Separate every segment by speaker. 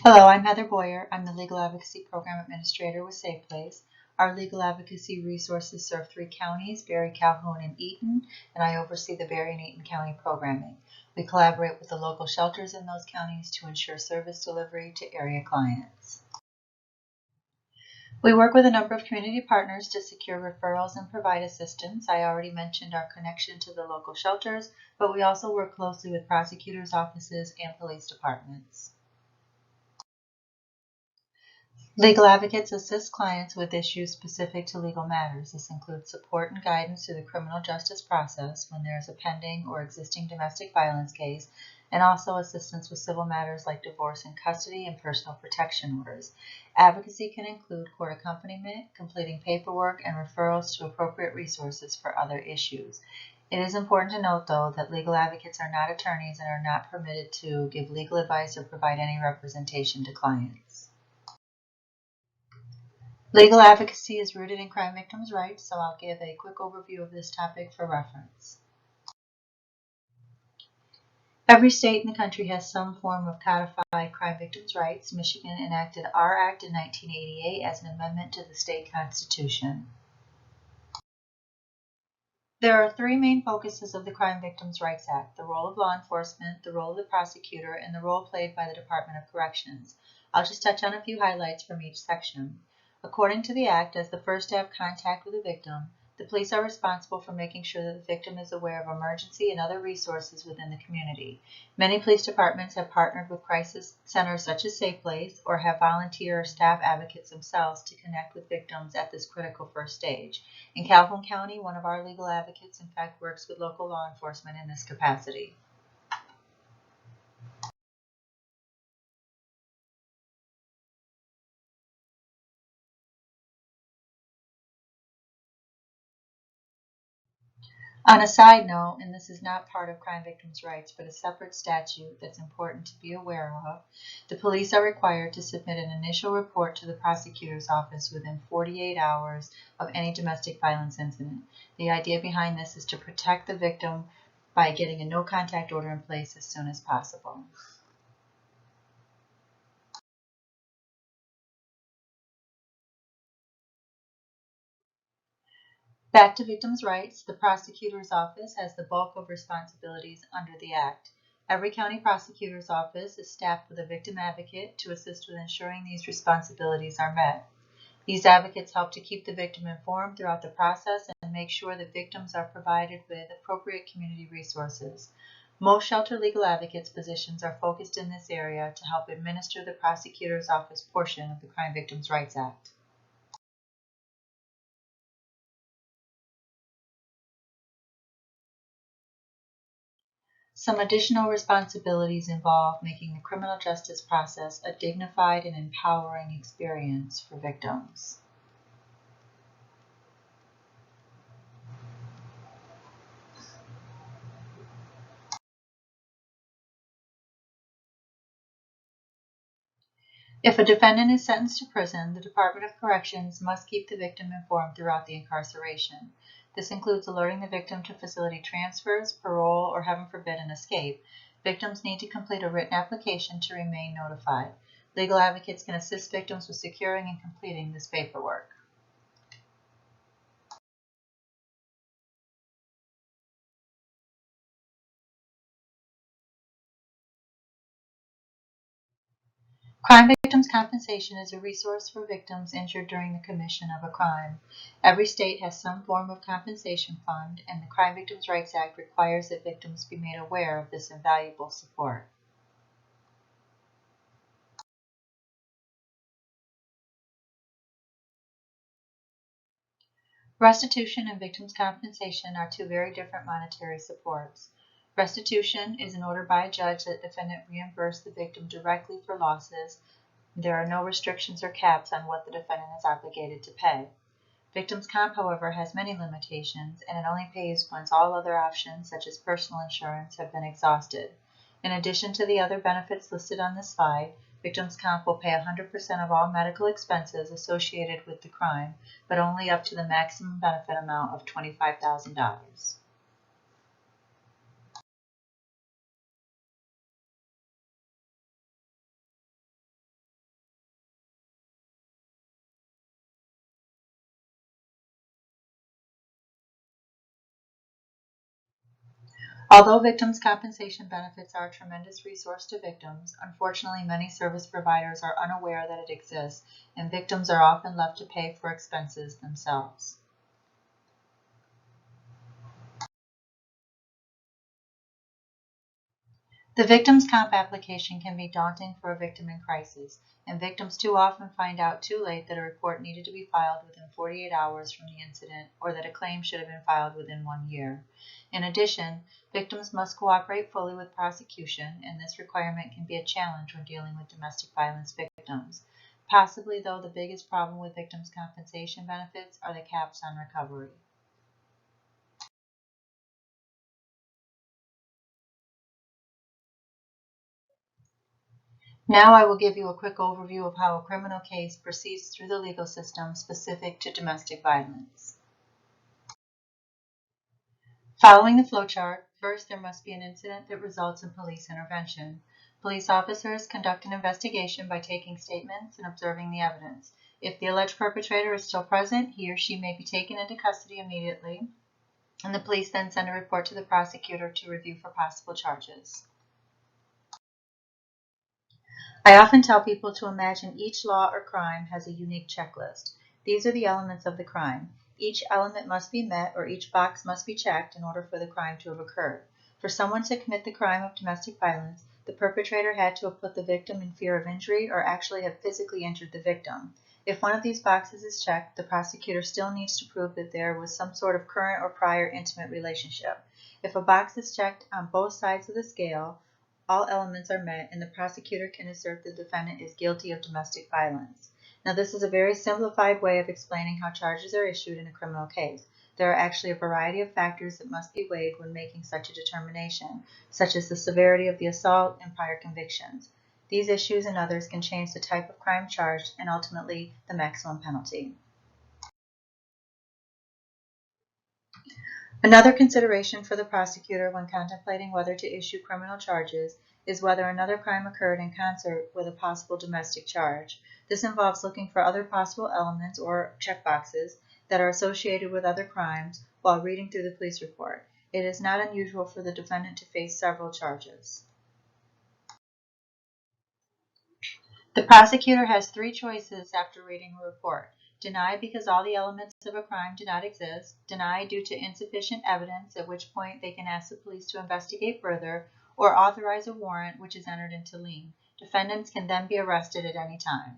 Speaker 1: Hello, I'm Heather Boyer. I'm the Legal Advocacy Program Administrator with S.A.F.E. Our legal advocacy resources serve 3 counties, Berry, Calhoun, and Eaton, and I oversee the Berry and Eaton County programming. We collaborate with the local shelters in those counties to ensure service delivery to area clients. We work with a number of community partners to secure referrals and provide assistance. I already mentioned our connection to the local shelters, but we also work closely with prosecutors' offices and police departments. Legal advocates assist clients with issues specific to legal matters. This includes support and guidance through the criminal justice process when there is a pending or existing domestic violence case, and also assistance with civil matters like divorce and custody and personal protection orders. Advocacy can include court accompaniment, completing paperwork, and referrals to appropriate resources for other issues. It is important to note, though, that legal advocates are not attorneys and are not permitted to give legal advice or provide any representation to clients. Legal advocacy is rooted in crime victims' rights, so I'll give a quick overview of this topic for reference. Every state in the country has some form of codified crime victims' rights. Michigan enacted our Act in 1988 as an amendment to the state constitution. There are 3 main focuses of the Crime Victims' Rights Act: the role of law enforcement, the role of the prosecutor, and the role played by the Department of Corrections. I'll just touch on a few highlights from each section. According to the Act, as the first to have contact with a victim, the police are responsible for making sure that the victim is aware of emergency and other resources within the community. Many police departments have partnered with crisis centers such as S.A.F.E. or have volunteer or staff advocates themselves to connect with victims at this critical first stage. In Calhoun County, one of our legal advocates, in fact, works with local law enforcement in this capacity. On a side note, and this is not part of crime victims' rights, but a separate statute that's important to be aware of, the police are required to submit an initial report to the prosecutor's office within 48 hours of any domestic violence incident. The idea behind this is to protect the victim by getting a no-contact order in place as soon as possible. Back to victims' rights, the prosecutor's office has the bulk of responsibilities under the Act. Every county prosecutor's office is staffed with a victim advocate to assist with ensuring these responsibilities are met. These advocates help to keep the victim informed throughout the process and make sure that victims are provided with appropriate community resources. Most shelter legal advocates' positions are focused in this area to help administer the prosecutor's office portion of the Crime Victims' Rights Act. Some additional responsibilities involve making the criminal justice process a dignified and empowering experience for victims. If a defendant is sentenced to prison, the Department of Corrections must keep the victim informed throughout the incarceration. This includes alerting the victim to facility transfers, parole, or heaven forbid an escape. Victims need to complete a written application to remain notified. Legal advocates can assist victims with securing and completing this paperwork. Crime victims' compensation is a resource for victims injured during the commission of a crime. Every state has some form of compensation fund, and the Crime Victims' Rights Act requires that victims be made aware of this invaluable support. Restitution and victims' compensation are 2 very different monetary supports. Restitution is an order by a judge that the defendant reimburse the victim directly for losses. There are no restrictions or caps on what the defendant is obligated to pay. Victims' comp, however, has many limitations, and it only pays once all other options, such as personal insurance, have been exhausted. In addition to the other benefits listed on this slide, victims' comp will pay 100% of all medical expenses associated with the crime, but only up to the maximum benefit amount of $25,000. Although victims' compensation benefits are a tremendous resource to victims, unfortunately many service providers are unaware that it exists, and victims are often left to pay for expenses themselves. The victim's comp application can be daunting for a victim in crisis, and victims too often find out too late that a report needed to be filed within 48 hours from the incident or that a claim should have been filed within 1 year. In addition, victims must cooperate fully with prosecution, and this requirement can be a challenge when dealing with domestic violence victims. Possibly, though, the biggest problem with victims' compensation benefits are the caps on recovery. Now I will give you a quick overview of how a criminal case proceeds through the legal system specific to domestic violence. Following the flowchart, first there must be an incident that results in police intervention. Police officers conduct an investigation by taking statements and observing the evidence. If the alleged perpetrator is still present, he or she may be taken into custody immediately, and the police then send a report to the prosecutor to review for possible charges. I often tell people to imagine each law or crime has a unique checklist. These are the elements of the crime. Each element must be met or each box must be checked in order for the crime to have occurred. For someone to commit the crime of domestic violence, the perpetrator had to have put the victim in fear of injury or actually have physically injured the victim. If one of these boxes is checked, the prosecutor still needs to prove that there was some sort of current or prior intimate relationship. If a box is checked on both sides of the scale, all elements are met, and the prosecutor can assert the defendant is guilty of domestic violence. Now, this is a very simplified way of explaining how charges are issued in a criminal case. There are actually a variety of factors that must be weighed when making such a determination, such as the severity of the assault and prior convictions. These issues and others can change the type of crime charged and ultimately the maximum penalty. Another consideration for the prosecutor when contemplating whether to issue criminal charges is whether another crime occurred in concert with a possible domestic charge. This involves looking for other possible elements or checkboxes that are associated with other crimes while reading through the police report. It is not unusual for the defendant to face several charges. The prosecutor has three choices after reading a report. Deny because all the elements of a crime do not exist, deny due to insufficient evidence, at which point they can ask the police to investigate further, or authorize a warrant which is entered into lien. Defendants can then be arrested at any time.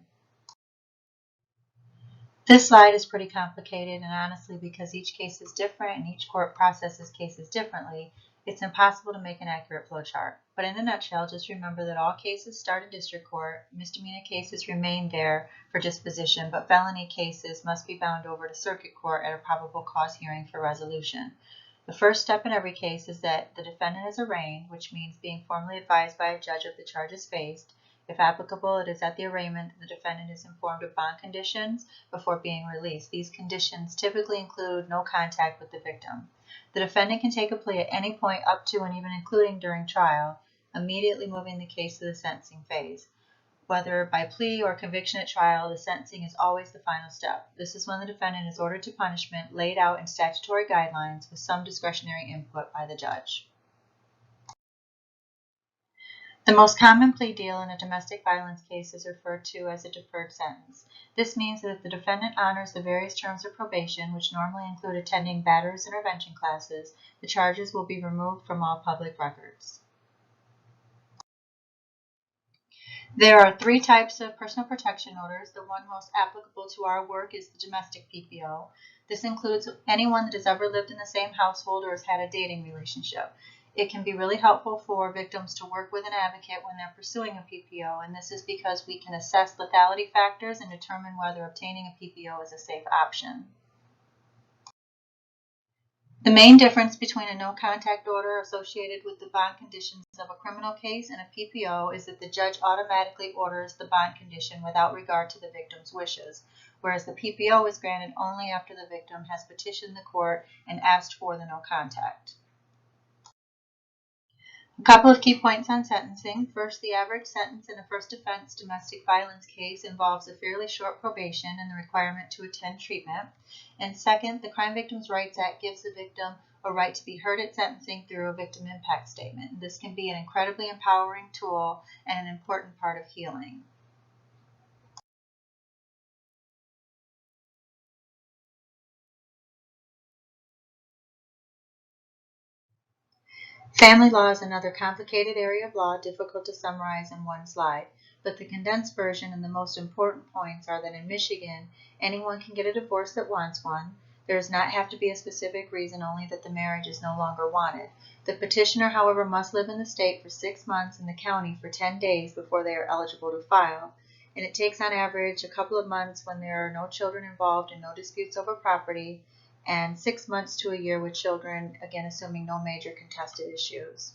Speaker 1: This slide is pretty complicated, and honestly, because each case is different and each court processes cases differently, it's impossible to make an accurate flowchart. But in a nutshell, just remember that all cases start in district court, misdemeanor cases remain there for disposition, but felony cases must be bound over to circuit court at a probable cause hearing for resolution. The first step in every case is that the defendant is arraigned, which means being formally advised by a judge of the charges faced. If applicable, it is at the arraignment that the defendant is informed of bond conditions before being released. These conditions typically include no contact with the victim. The defendant can take a plea at any point up to and even including during trial, immediately moving the case to the sentencing phase. Whether by plea or conviction at trial, the sentencing is always the final step. This is when the defendant is ordered to punishment laid out in statutory guidelines with some discretionary input by the judge. The most common plea deal in a domestic violence case is referred to as a deferred sentence. This means that if the defendant honors the various terms of probation, which normally include attending batterers intervention classes, the charges will be removed from all public records. There are three types of personal protection orders. The one most applicable to our work is the domestic PPO. This includes anyone that has ever lived in the same household or has had a dating relationship. It can be really helpful for victims to work with an advocate when they're pursuing a PPO, and this is because we can assess lethality factors and determine whether obtaining a PPO is a safe option. The main difference between a no-contact order associated with the bond conditions of a criminal case and a PPO is that the judge automatically orders the bond condition without regard to the victim's wishes, whereas the PPO is granted only after the victim has petitioned the court and asked for the no-contact. A couple of key points on sentencing. First, the average sentence in a first offense domestic violence case involves a fairly short probation and the requirement to attend treatment. And second, the Crime Victims' Rights Act gives the victim a right to be heard at sentencing through a victim impact statement. This can be an incredibly empowering tool and an important part of healing. Family law is another complicated area of law, difficult to summarize in one slide, but the condensed version and the most important points are that in Michigan, anyone can get a divorce that wants one. There does not have to be a specific reason, only that the marriage is no longer wanted. The petitioner, however, must live in the state for 6 months and the county for 10 days before they are eligible to file, and it takes on average a couple of months when there are no children involved and no disputes over property, and 6 months to a year with children, again assuming no major contested issues.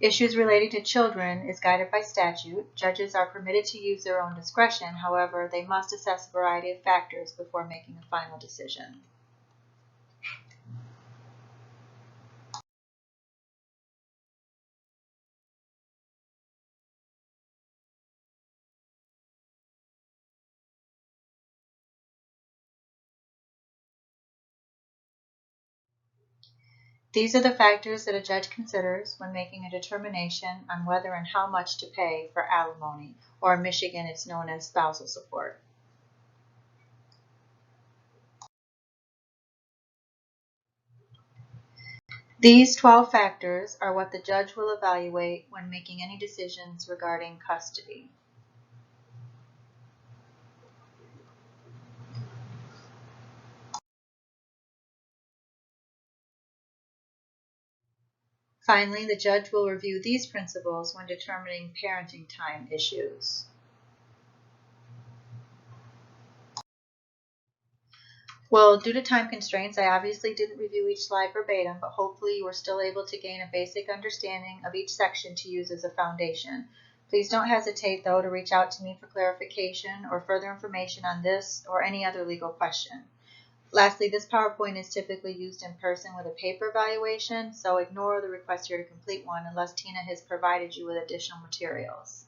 Speaker 1: Issues relating to children is guided by statute. Judges are permitted to use their own discretion, however, they must assess a variety of factors before making a final decision. These are the factors that a judge considers when making a determination on whether and how much to pay for alimony, or in Michigan it's known as spousal support. These 12 factors are what the judge will evaluate when making any decisions regarding custody. Finally, the judge will review these principles when determining parenting time issues. Well, due to time constraints, I obviously didn't review each slide verbatim, but hopefully you were still able to gain a basic understanding of each section to use as a foundation. Please don't hesitate, though, to reach out to me for clarification or further information on this or any other legal question. Lastly, this PowerPoint is typically used in person with a paper evaluation, so ignore the request here to complete one unless Tina has provided you with additional materials.